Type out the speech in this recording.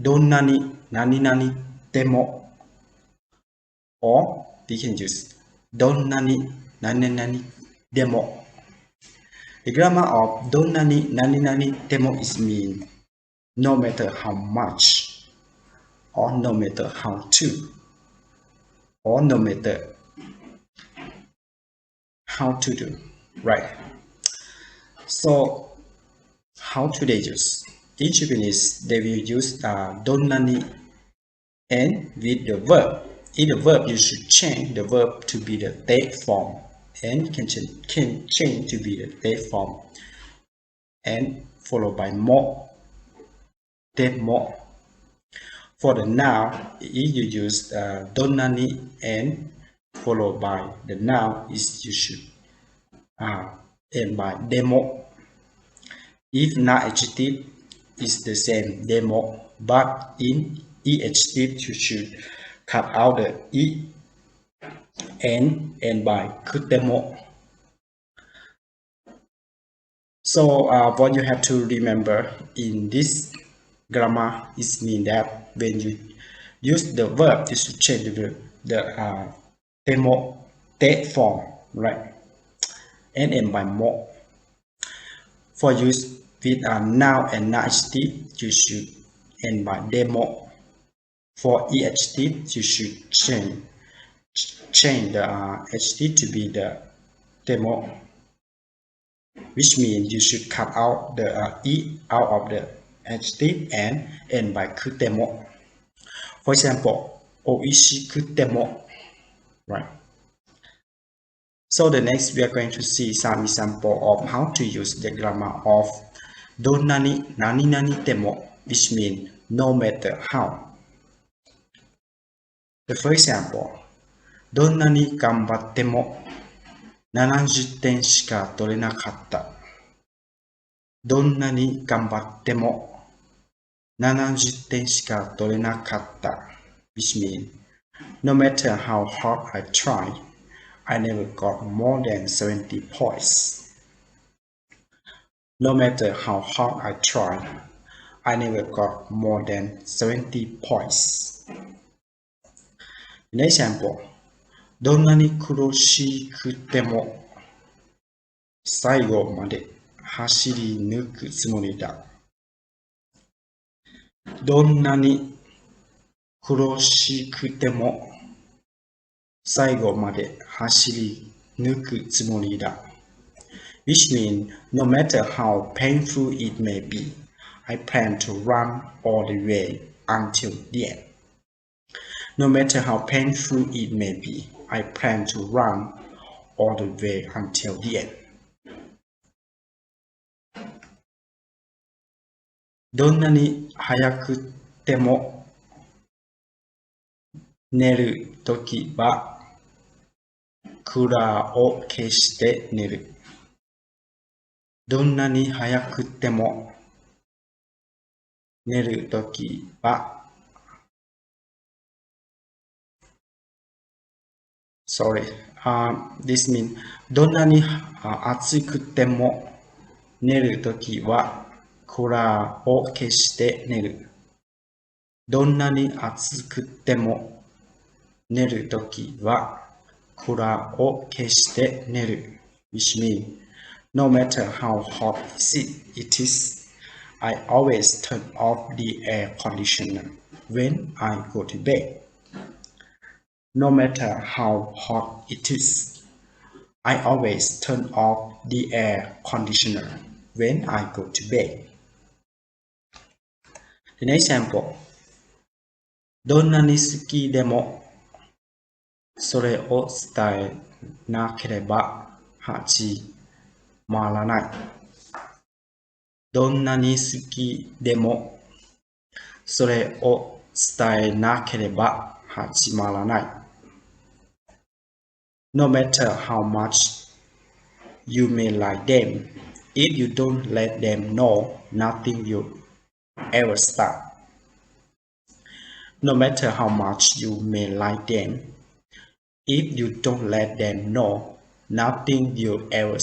Donnani nani Temo, or we can use Donnani nani Demo. The grammar of Donnani nani Temo is mean no matter how much, or no matter how to, or no matter how to do, right? So how do they use? In Japanese, they will use Donnani and with the verb. In the verb, you should change the verb to be the te form, and can change to be the te form, and followed by mo, Temo. For the noun, if you use Donnani and followed by the noun, is you should end by Demo. If non-adjective is the same, Demo, but in adjective you should cut out the e and end by Kutemo. So what you have to remember in this grammar is mean that when you use the verb, you should change the Temo, te form, right? And end by mo. For use with a noun and non-adjective, you should end by demo. For adjective, you should change the adjective to be the Temo, which means you should cut out the e out of the adjective and end by kutemo. For example, oishi kutemo, right? So the next we are going to see some example of how to use the grammar of Donnani nani Temo, which means no matter how. The first example, Donnani gambatte mo 70点しか取れなかった。どんなに頑張っても70点しか取れなかった。Which means, no matter how hard I tried, I never got more than 70 points. No matter how hard I tried, I never got more than 70 points. An example, どんなに苦しくても最後まで走り抜くつもりだ。どんなに苦しくても最後まで走り抜くつもりだ。Which means, no matter how painful it may be, I plan to run all the way until the end. No matter how painful it may be, I plan to run all the way until the end. どんなに早くても寝るときはクーラーを消して寝る。どんなに早くても寝るときはthis means どんなに暑くても寝るときはクーラーを消して寝る。どんなに暑くても寝るときはクーラーを消して寝る。Which means, no matter how hot it is, I always turn off the air conditioner when I go to bed. No matter how hot it is, I always turn off the air conditioner when I go to bed. The next example, どんなに好きでもそれを伝えなければ始まらない。どんなに好きでもそれを伝えなければ始まらない。No matter how much you may like them, if you don't let them know, nothing will ever start. No matter how much you may like them, if you don't let them know, nothing will ever